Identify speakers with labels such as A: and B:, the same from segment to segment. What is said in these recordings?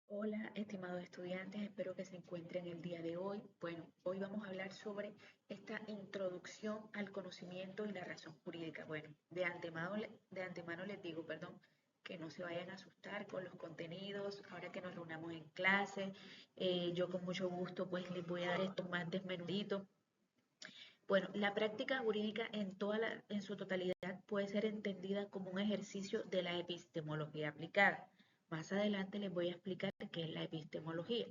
A: Hola, estimados estudiantes, espero que se encuentren el día de hoy. Bueno, hoy vamos a hablar sobre esta introducción al conocimiento y la razón jurídica. Bueno, de antemano les digo, perdón, que no se vayan a asustar con los contenidos. Ahora que nos reunamos en clase, yo con mucho gusto pues les voy a dar esto más desmenudito. Bueno, la práctica jurídica en su totalidad puede ser entendida como un ejercicio de la epistemología aplicada. Más adelante les voy a explicar qué es la epistemología.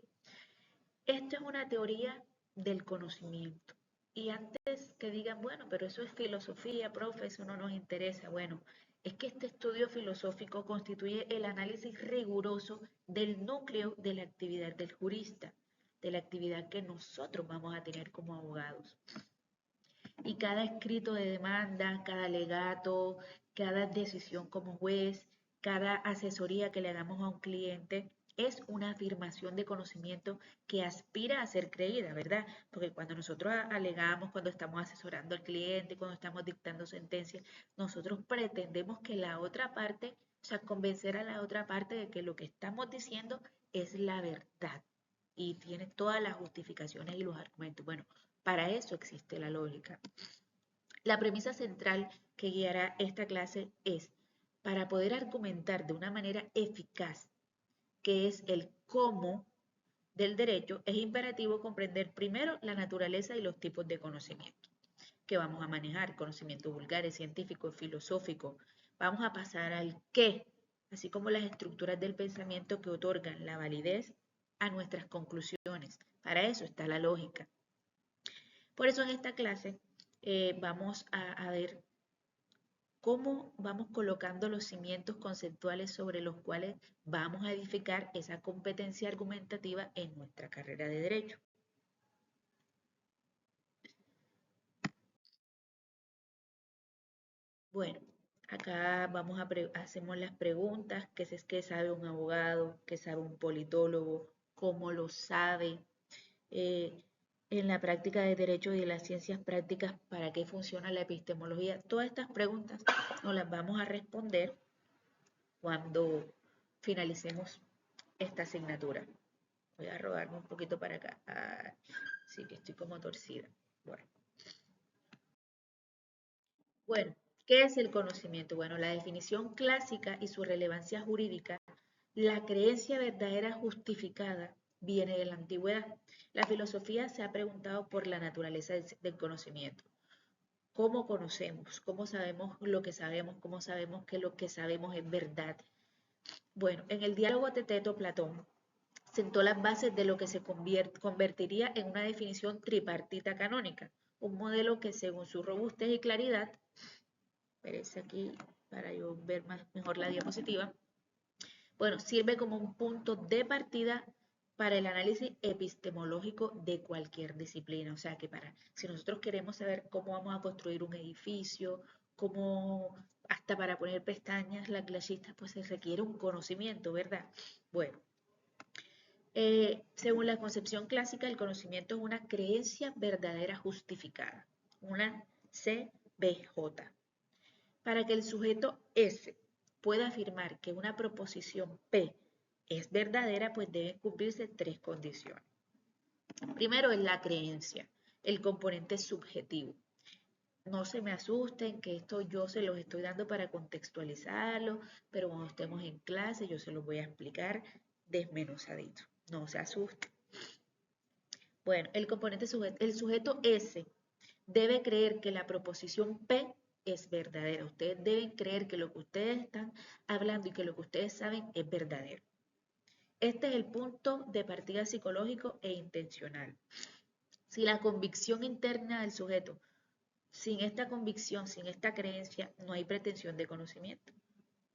A: Esto es una teoría del conocimiento. Y antes que digan, bueno, pero eso es filosofía, profe, eso no nos interesa. Bueno, es que este estudio filosófico constituye el análisis riguroso del núcleo de la actividad del jurista, de la actividad que nosotros vamos a tener como abogados. Y cada escrito de demanda, cada alegato, cada decisión como juez, cada asesoría que le damos a un cliente es una afirmación de conocimiento que aspira a ser creída, ¿verdad? Porque cuando nosotros alegamos, cuando estamos asesorando al cliente, cuando estamos dictando sentencias, nosotros pretendemos que la otra parte, o sea, convencer a la otra parte de que lo que estamos diciendo es la verdad y tiene todas las justificaciones y los argumentos. Bueno, para eso existe la lógica. La premisa central que guiará esta clase es, para poder argumentar de una manera eficaz, que es el cómo del derecho, es imperativo comprender primero la naturaleza y los tipos de conocimiento que vamos a manejar, conocimientos vulgares, científicos, filosóficos. Vamos a pasar al qué, así como las estructuras del pensamiento que otorgan la validez a nuestras conclusiones. Para eso está la lógica. Por eso en esta clase vamos a ver cómo vamos colocando los cimientos conceptuales sobre los cuales vamos a edificar esa competencia argumentativa en nuestra carrera de derecho. Bueno, acá hacemos las preguntas, qué sabe un abogado, qué sabe un politólogo, cómo lo sabe, eh, en la práctica de derecho y de las ciencias prácticas, para qué funciona la epistemología. Todas estas preguntas nos las vamos a responder cuando finalicemos esta asignatura. Voy a rodarme un poquito para acá. Sí que estoy como torcida. Bueno. Bueno, ¿qué es el conocimiento? Bueno, la definición clásica y su relevancia jurídica, la creencia verdadera justificada viene de la antigüedad. La filosofía se ha preguntado por la naturaleza del conocimiento. ¿Cómo conocemos? ¿Cómo sabemos lo que sabemos? ¿Cómo sabemos que lo que sabemos es verdad? Bueno, en el diálogo de Teto, Platón sentó las bases de lo que se convertiría en una definición tripartita canónica, un modelo que según su robustez y claridad, espérense aquí para yo ver mejor la diapositiva, bueno, sirve como un punto de partida para el análisis epistemológico de cualquier disciplina. O sea que si nosotros queremos saber cómo vamos a construir un edificio, cómo hasta para poner pestañas las clasistas, pues se requiere un conocimiento, ¿verdad? Bueno, según la concepción clásica, el conocimiento es una creencia verdadera justificada, una CBJ. Para que el sujeto S pueda afirmar que una proposición P es verdadera, pues deben cumplirse tres condiciones. Primero es la creencia, el componente subjetivo. No se me asusten que esto yo se los estoy dando para contextualizarlo, pero cuando estemos en clase yo se los voy a explicar desmenuzadito. No se asusten. Bueno, el sujeto S debe creer que la proposición P es verdadera. Ustedes deben creer que lo que ustedes están hablando y que lo que ustedes saben es verdadero. Este es el punto de partida psicológico e intencional. Si la convicción interna del sujeto, sin esta convicción, sin esta creencia, no hay pretensión de conocimiento.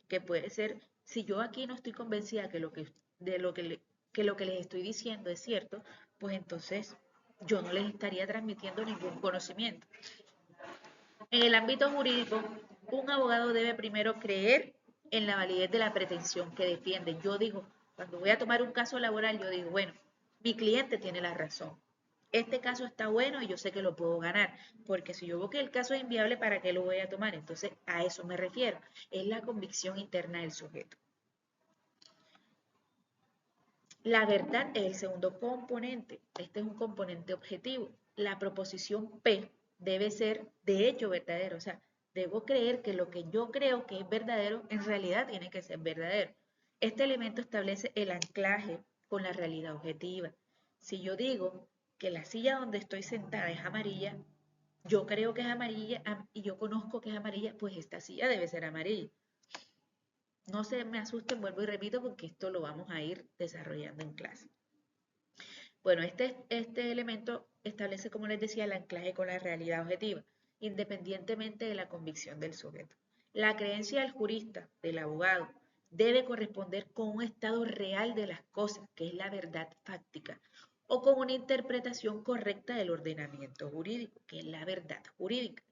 A: Que puede ser, si yo aquí no estoy convencida que lo que les estoy diciendo es cierto, pues entonces yo no les estaría transmitiendo ningún conocimiento. En el ámbito jurídico, un abogado debe primero creer en la validez de la pretensión que defiende. Yo digo, cuando voy a tomar un caso laboral, yo digo, bueno, mi cliente tiene la razón. Este caso está bueno y yo sé que lo puedo ganar, porque si yo veo que el caso es inviable, ¿para qué lo voy a tomar? Entonces, a eso me refiero. Es la convicción interna del sujeto. La verdad es el segundo componente. Este es un componente objetivo. La proposición P debe ser de hecho verdadero. O sea, debo creer que lo que yo creo que es verdadero, en realidad tiene que ser verdadero. Este elemento establece el anclaje con la realidad objetiva. Si yo digo que la silla donde estoy sentada es amarilla, yo creo que es amarilla y yo conozco que es amarilla, pues esta silla debe ser amarilla. No se me asusten, vuelvo y repito, porque esto lo vamos a ir desarrollando en clase. Bueno, este elemento establece, como les decía, el anclaje con la realidad objetiva, independientemente de la convicción del sujeto. La creencia del jurista, del abogado, debe corresponder con un estado real de las cosas, que es la verdad fáctica, o con una interpretación correcta del ordenamiento jurídico, que es la verdad jurídica.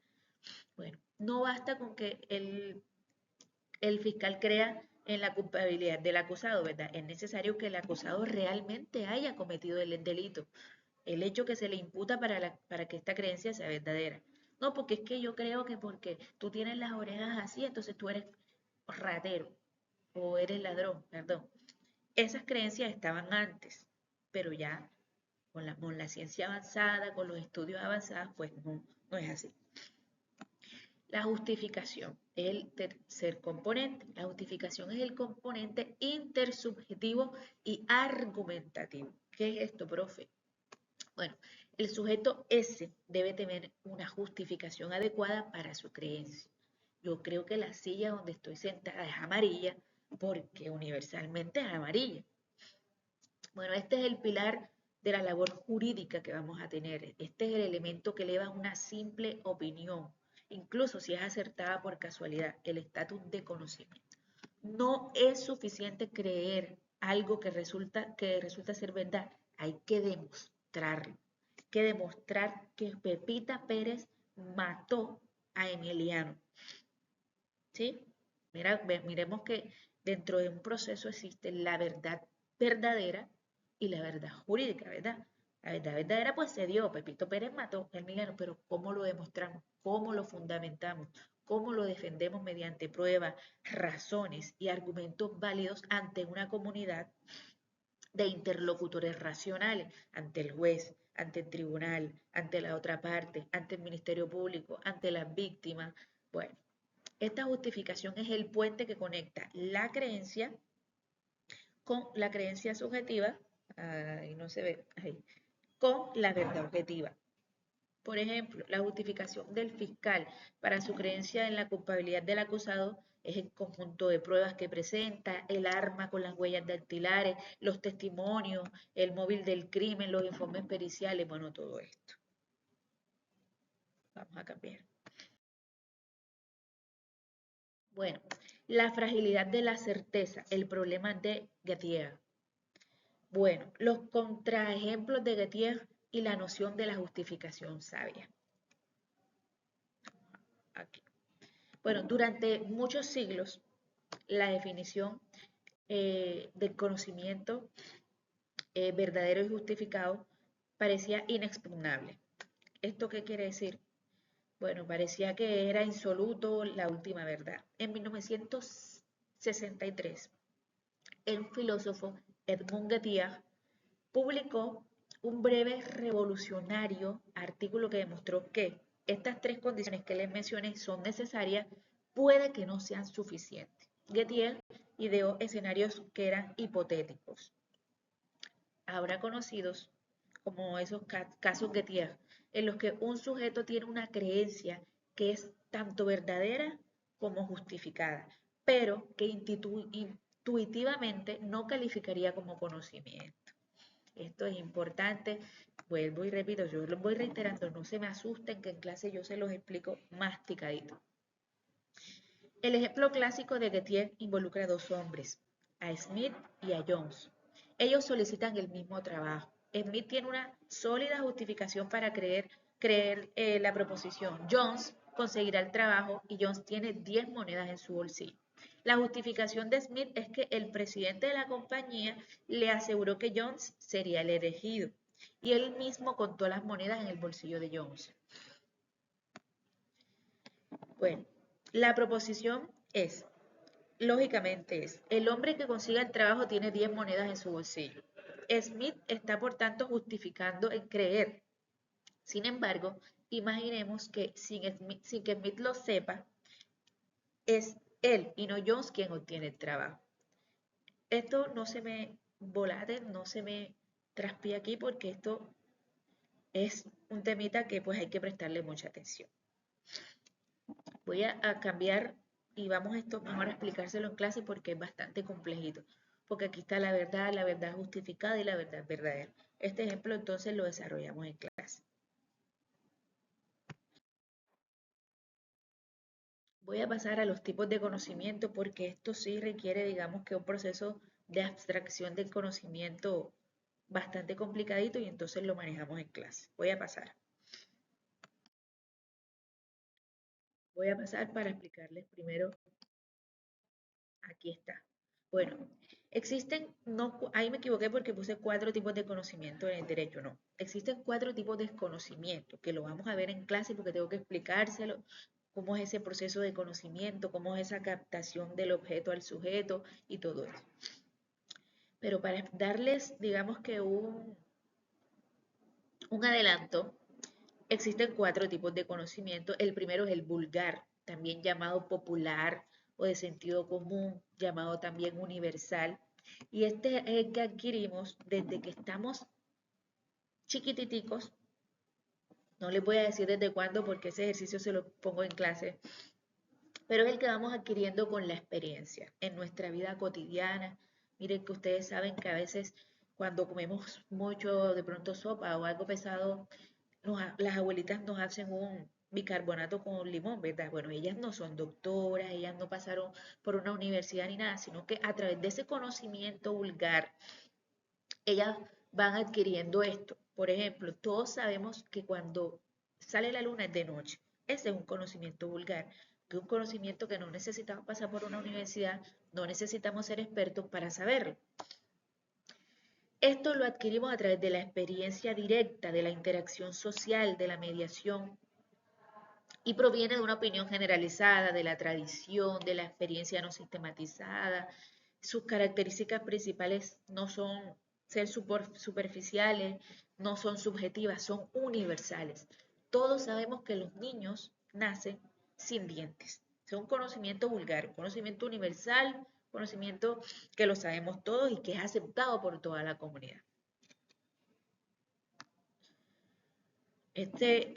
A: Bueno, no basta con que el fiscal crea en la culpabilidad del acusado, ¿verdad? Es necesario que el acusado realmente haya cometido el delito, el hecho que se le imputa para que esta creencia sea verdadera. No, porque es que yo creo que porque tú tienes las orejas así, entonces tú eres ratero o eres ladrón, perdón. Esas creencias estaban antes, pero ya con la ciencia avanzada, con los estudios avanzados, pues no es así. La justificación es el tercer componente. La justificación es el componente intersubjetivo y argumentativo. ¿Qué es esto, profe? Bueno, el sujeto S debe tener una justificación adecuada para su creencia. Yo creo que la silla donde estoy sentada es amarilla porque universalmente es amarilla. Bueno, este es el pilar de la labor jurídica que vamos a tener. Este es el elemento que eleva una simple opinión, incluso si es acertada por casualidad, el estatus de conocimiento. No es suficiente creer algo que resulta ser verdad, hay que demostrarlo. Hay que demostrar que Pepita Pérez mató a Emiliano. ¿Sí? Miremos que dentro de un proceso existe la verdad verdadera y la verdad jurídica, ¿verdad? La verdad verdadera pues se dio, Pepito Pérez mató a Emiliano, pero ¿cómo lo demostramos? ¿Cómo lo fundamentamos? ¿Cómo lo defendemos mediante pruebas, razones y argumentos válidos ante una comunidad de interlocutores racionales, ante el juez, ante el tribunal, ante la otra parte, ante el Ministerio Público, ante las víctimas? Bueno, esta justificación es el puente que conecta la creencia con la creencia subjetiva, ahí no se ve, ahí, con la verdad objetiva. Por ejemplo, la justificación del fiscal para su creencia en la culpabilidad del acusado es el conjunto de pruebas que presenta, el arma con las huellas dactilares, los testimonios, el móvil del crimen, los informes periciales, bueno, todo esto. Vamos a cambiar. Bueno, la fragilidad de la certeza, el problema de Gettier. Bueno, los contraejemplos de Gettier y la noción de la justificación sabia. Aquí. Bueno, durante muchos siglos, la definición del conocimiento verdadero y justificado parecía inexpugnable. ¿Esto qué quiere decir? Bueno, parecía que era insoluto la última verdad. En 1963, el filósofo Edmund Gettier publicó un breve revolucionario artículo que demostró que estas tres condiciones que les mencioné son necesarias, puede que no sean suficientes. Gettier ideó escenarios que eran hipotéticos, ahora conocidos como esos casos Gettier, en los que un sujeto tiene una creencia que es tanto verdadera como justificada, pero que intuitivamente no calificaría como conocimiento. Esto es importante, vuelvo y repito, yo los voy reiterando, no se me asusten que en clase yo se los explico masticadito. El ejemplo clásico de Gettier involucra a dos hombres, a Smith y a Jones. Ellos solicitan el mismo trabajo. Smith tiene una sólida justificación para creer la proposición. Jones conseguirá el trabajo y Jones tiene 10 monedas en su bolsillo. La justificación de Smith es que el presidente de la compañía le aseguró que Jones sería el elegido y él mismo contó las monedas en el bolsillo de Jones. Bueno, la proposición es, lógicamente es, el hombre que consiga el trabajo tiene 10 monedas en su bolsillo. Smith está por tanto justificando en creer. Sin embargo, imaginemos que sin que Smith lo sepa, es él y no Jones quien obtiene el trabajo. Esto no se me volate, no se me traspía aquí porque esto es un temita que pues hay que prestarle mucha atención. Voy a cambiar y vamos esto mejor a explicárselo en clase porque es bastante complejito. Porque aquí está la verdad justificada y la verdad verdadera. Este ejemplo entonces lo desarrollamos en clase. Voy a pasar a los tipos de conocimiento porque esto sí requiere, digamos, que un proceso de abstracción del conocimiento bastante complicadito y entonces lo manejamos en clase. Voy a pasar. Voy a pasar para explicarles primero. Aquí está. Bueno, existen, no, ahí me equivoqué porque puse 4 tipos de conocimiento en el derecho, no. Existen 4 tipos de conocimiento que lo vamos a ver en clase porque tengo que explicárselo, cómo es ese proceso de conocimiento, cómo es esa captación del objeto al sujeto y todo eso. Pero para darles, digamos que un adelanto, existen 4 tipos de conocimiento. El primero es el vulgar, también llamado popular o de sentido común, llamado también universal. Y este es el que adquirimos desde que estamos chiquititicos. No les voy a decir desde cuándo porque ese ejercicio se lo pongo en clase, pero es el que vamos adquiriendo con la experiencia en nuestra vida cotidiana. Miren que ustedes saben que a veces cuando comemos mucho de pronto sopa o algo pesado, las abuelitas nos hacen un bicarbonato con limón, ¿verdad? Bueno, ellas no son doctoras, ellas no pasaron por una universidad ni nada, sino que a través de ese conocimiento vulgar, ellas van adquiriendo esto. Por ejemplo, todos sabemos que cuando sale la luna es de noche. Ese es un conocimiento vulgar, que es un conocimiento que no necesitamos pasar por una universidad, no necesitamos ser expertos para saberlo. Esto lo adquirimos a través de la experiencia directa, de la interacción social, de la mediación, y proviene de una opinión generalizada, de la tradición, de la experiencia no sistematizada. Sus características principales no son ser superficiales, no son subjetivas, son universales. Todos sabemos que los niños nacen sin dientes. Es un conocimiento vulgar, un conocimiento universal, conocimiento que lo sabemos todos y que es aceptado por toda la comunidad.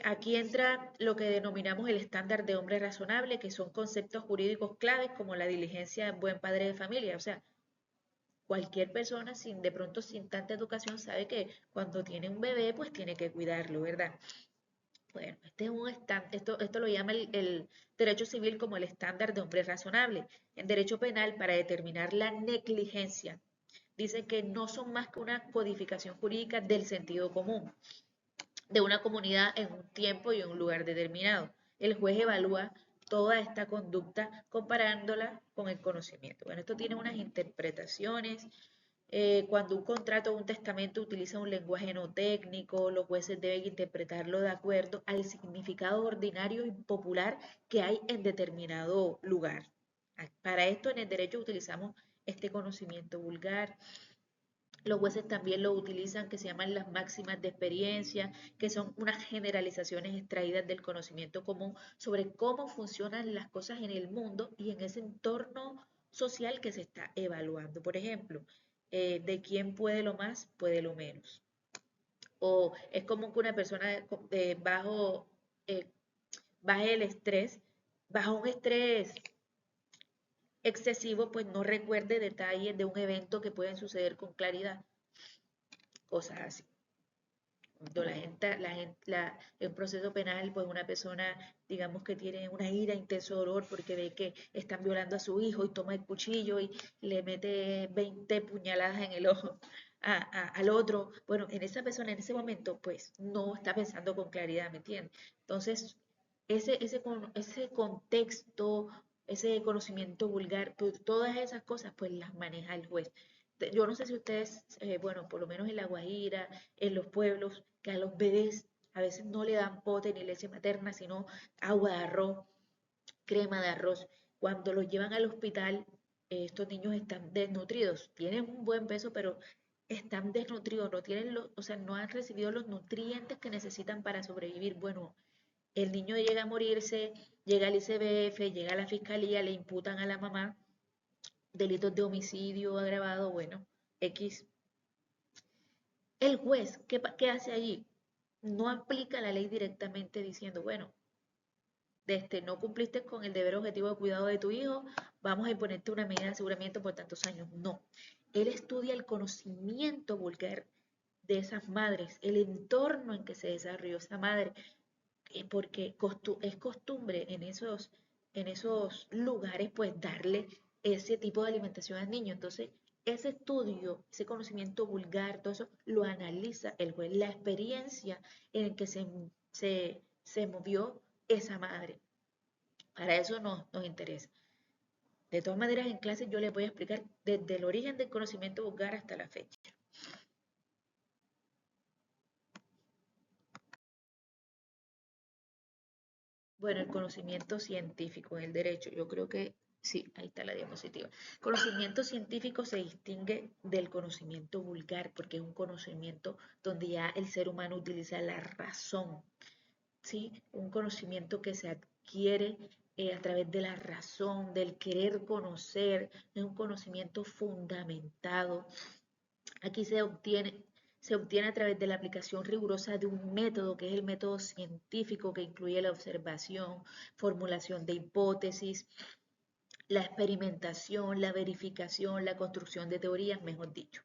A: Aquí entra lo que denominamos el estándar de hombre razonable, que son conceptos jurídicos claves como la diligencia de buen padre de familia. O sea, cualquier persona de pronto sin tanta educación sabe que cuando tiene un bebé, pues tiene que cuidarlo, ¿verdad? Bueno, este es esto lo llama el derecho civil como el estándar de hombre razonable. En derecho penal, para determinar la negligencia, dice que no son más que una codificación jurídica del sentido común de una comunidad en un tiempo y en un lugar determinado. El juez evalúa toda esta conducta comparándola con el conocimiento. Bueno, esto tiene unas interpretaciones. Cuando un contrato o un testamento utiliza un lenguaje no técnico, los jueces deben interpretarlo de acuerdo al significado ordinario y popular que hay en determinado lugar. Para esto en el derecho utilizamos este conocimiento vulgar. Los jueces también lo utilizan, que se llaman las máximas de experiencia, que son unas generalizaciones extraídas del conocimiento común sobre cómo funcionan las cosas en el mundo y en ese entorno social que se está evaluando. Por ejemplo, de quién puede lo más, puede lo menos. O es común que una persona eh, baje el estrés, bajo un estrés excesivo, pues no recuerde detalles de un evento que pueden suceder con claridad, cosas así. Cuando en un proceso penal, pues una persona, digamos que tiene una ira, intenso dolor porque ve que están violando a su hijo y toma el cuchillo y le mete 20 puñaladas en el ojo al otro. Bueno, en esa persona, en ese momento, pues no está pensando con claridad, ¿me entiendes? Entonces, ese contexto, ese conocimiento vulgar, pues todas esas cosas, pues las maneja el juez. Yo no sé si ustedes, bueno, por lo menos en La Guajira, en los pueblos, que a los bebés a veces no le dan pote ni leche materna, sino agua de arroz, crema de arroz. Cuando los llevan al hospital, estos niños están desnutridos, tienen un buen peso, pero están desnutridos, no tienen o sea, no han recibido los nutrientes que necesitan para sobrevivir. Bueno, el niño llega a morirse, llega al ICBF, llega a la fiscalía, le imputan a la mamá delitos de homicidio agravado, bueno, X. El juez, ¿qué hace allí? No aplica la ley directamente diciendo, bueno, no cumpliste con el deber objetivo de cuidado de tu hijo, vamos a imponerte una medida de aseguramiento por tantos años. No, él estudia el conocimiento vulgar de esas madres, el entorno en que se desarrolló esa madre, porque es costumbre en esos lugares pues darle ese tipo de alimentación al niño. Entonces, ese estudio, ese conocimiento vulgar, todo eso lo analiza el juez, la experiencia en que se movió esa madre. Para eso nos interesa. De todas maneras, en clase yo les voy a explicar desde el origen del conocimiento vulgar hasta la fecha. Bueno, el conocimiento científico en el derecho, yo creo que sí, ahí está la diapositiva. Conocimiento científico se distingue del conocimiento vulgar porque es un conocimiento donde ya el ser humano utiliza la razón, ¿sí? Un conocimiento que se adquiere a través de la razón, del querer conocer, es un conocimiento fundamentado. Aquí se obtiene a través de la aplicación rigurosa de un método que es el método científico que incluye la observación, formulación de hipótesis, la experimentación, la verificación, la construcción de teorías, mejor dicho.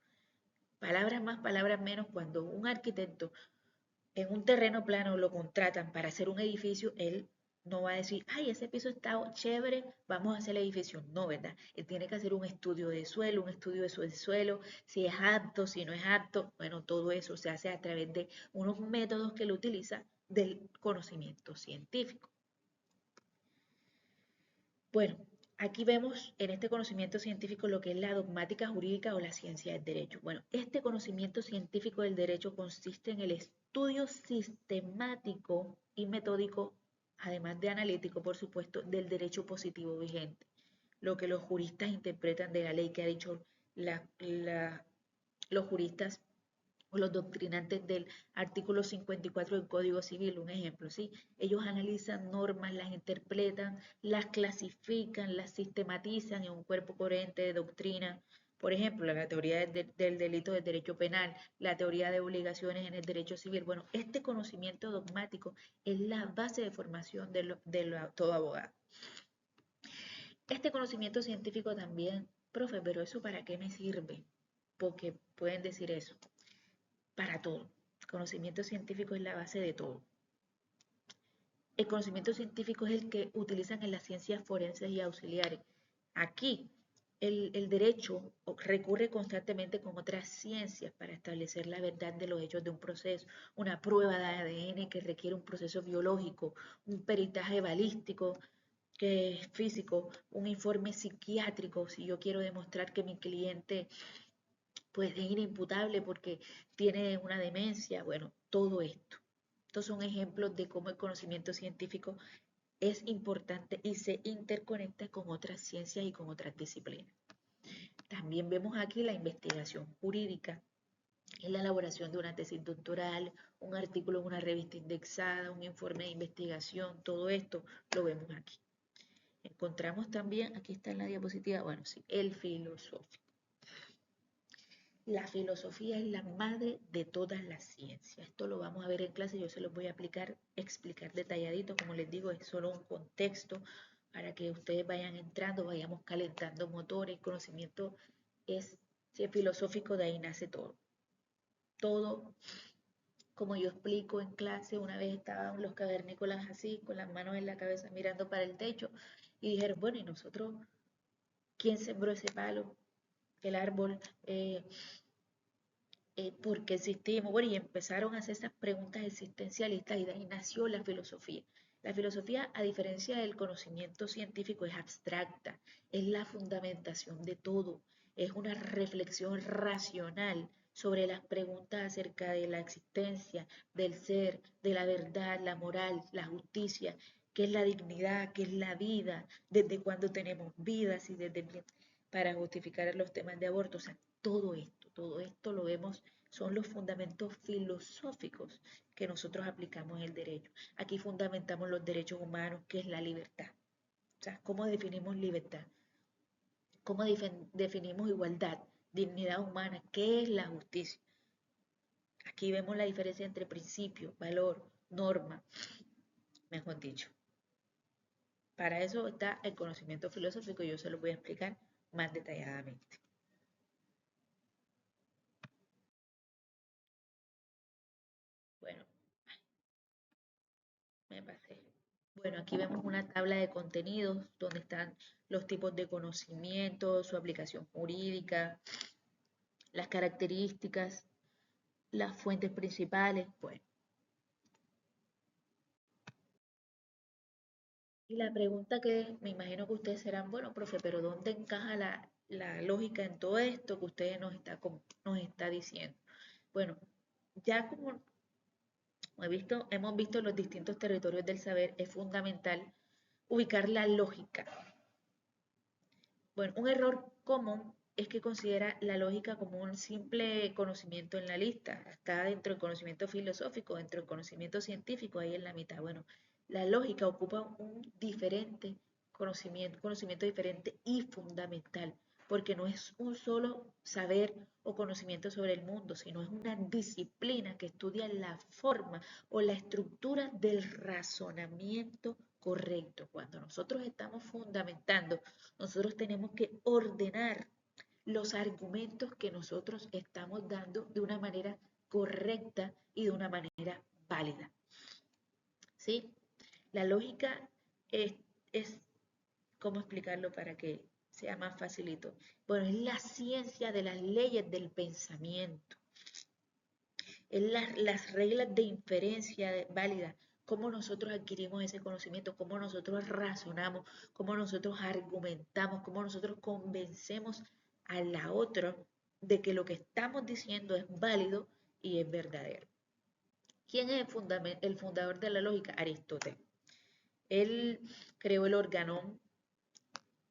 A: Palabras más, palabras menos, cuando un arquitecto en un terreno plano lo contratan para hacer un edificio, él no va a decir, ay, ese piso está chévere, vamos a hacer el edificio. No, ¿verdad? Él tiene que hacer un estudio de suelo, un estudio de suelo, si es apto, si no es apto. Bueno, todo eso se hace a través de unos métodos que él utiliza del conocimiento científico. Bueno, aquí vemos en este conocimiento científico lo que es la dogmática jurídica o la ciencia del derecho. Bueno, este conocimiento científico del derecho consiste en el estudio sistemático y metódico, además de analítico, por supuesto, del derecho positivo vigente. Lo que los juristas interpretan de la ley que ha dicho los juristas o los doctrinantes del artículo 54 del Código Civil, un ejemplo, ¿sí? Ellos analizan normas, las interpretan, las clasifican, las sistematizan en un cuerpo coherente de doctrina. Por ejemplo, la teoría del delito del derecho penal, la teoría de obligaciones en el derecho civil. Bueno, este conocimiento dogmático es la base de formación de todo abogado. Este conocimiento científico también, profe, pero ¿eso para qué me sirve? Porque pueden decir eso para todo. El conocimiento científico es la base de todo. El conocimiento científico es el que utilizan en las ciencias forenses y auxiliares. Aquí, el derecho recurre constantemente con otras ciencias para establecer la verdad de los hechos de un proceso, una prueba de ADN que requiere un proceso biológico, un peritaje balístico que es físico, un informe psiquiátrico, si yo quiero demostrar que mi cliente pues es inimputable porque tiene una demencia, bueno, todo esto. Estos son ejemplos de cómo el conocimiento científico es importante y se interconecta con otras ciencias y con otras disciplinas. También vemos aquí la investigación jurídica, en la elaboración de una tesis doctoral, un artículo en una revista indexada, un informe de investigación, todo esto lo vemos aquí. Encontramos también, aquí está en la diapositiva, bueno, sí, el filósofo. La filosofía es la madre de todas las ciencias. Esto lo vamos a ver en clase, yo se los voy a explicar detalladito, como les digo, es solo un contexto para que ustedes vayan entrando, vayamos calentando motores, conocimiento es, si es filosófico, de ahí nace todo. Todo, como yo explico en clase, una vez estaban los cavernícolas así, con las manos en la cabeza mirando para el techo, y dijeron, bueno, ¿y nosotros quién sembró ese palo? El árbol, por qué existimos, bueno, y empezaron a hacer esas preguntas existencialistas y de ahí nació la filosofía. La filosofía, a diferencia del conocimiento científico, es abstracta, es la fundamentación de todo, es una reflexión racional sobre las preguntas acerca de la existencia, del ser, de la verdad, la moral, la justicia, qué es la dignidad, qué es la vida, desde cuándo tenemos vidas y desde para justificar los temas de aborto, o sea, todo esto lo vemos son los fundamentos filosóficos que nosotros aplicamos en el derecho. Aquí fundamentamos los derechos humanos, que es la libertad. O sea, ¿cómo definimos libertad? ¿Cómo definimos igualdad, dignidad humana? ¿Qué es la justicia? Aquí vemos la diferencia entre principio, valor, norma, mejor dicho. Para eso está el conocimiento filosófico y yo se lo voy a explicar más detalladamente. Bueno, me pasé. Bueno, aquí vemos una tabla de contenidos donde están los tipos de conocimiento, su aplicación jurídica, las características, las fuentes principales. Bueno, y la pregunta que me imagino que ustedes serán, bueno, profe, pero ¿dónde encaja la lógica en todo esto que ustedes nos está diciendo? Bueno, ya como hemos visto los distintos territorios del saber, es fundamental ubicar la lógica. Bueno, un error común es que considera la lógica como un simple conocimiento en la lista. Está dentro del conocimiento filosófico, dentro del conocimiento científico, ahí en la mitad. Bueno, la lógica ocupa un diferente conocimiento diferente y fundamental, porque no es un solo saber o conocimiento sobre el mundo, sino es una disciplina que estudia la forma o la estructura del razonamiento correcto. Cuando nosotros estamos fundamentando, nosotros tenemos que ordenar los argumentos que nosotros estamos dando de una manera correcta y de una manera válida. ¿Sí? La lógica es ¿cómo explicarlo para que sea más facilito? Bueno, es la ciencia de las leyes del pensamiento, es las reglas de inferencia válida, cómo nosotros adquirimos ese conocimiento, cómo nosotros razonamos, cómo nosotros argumentamos, cómo nosotros convencemos a la otra de que lo que estamos diciendo es válido y es verdadero. ¿Quién es el fundador de la lógica? Aristóteles. Él creó el organón,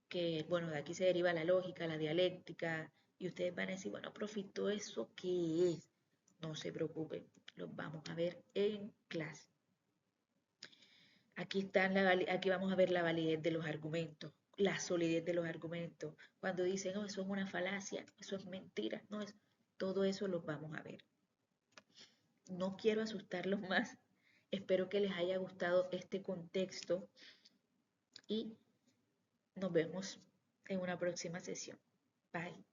A: que bueno, de aquí se deriva la lógica, la dialéctica, y ustedes van a decir, bueno, profe, ¿todo eso qué es? No se preocupen, los vamos a ver en clase. Aquí vamos a ver la validez de los argumentos, la solidez de los argumentos. Cuando dicen, no, eso es una falacia, eso es mentira, no es, todo eso lo vamos a ver. No quiero asustarlos más. Espero que les haya gustado este contexto y nos vemos en una próxima sesión. Bye.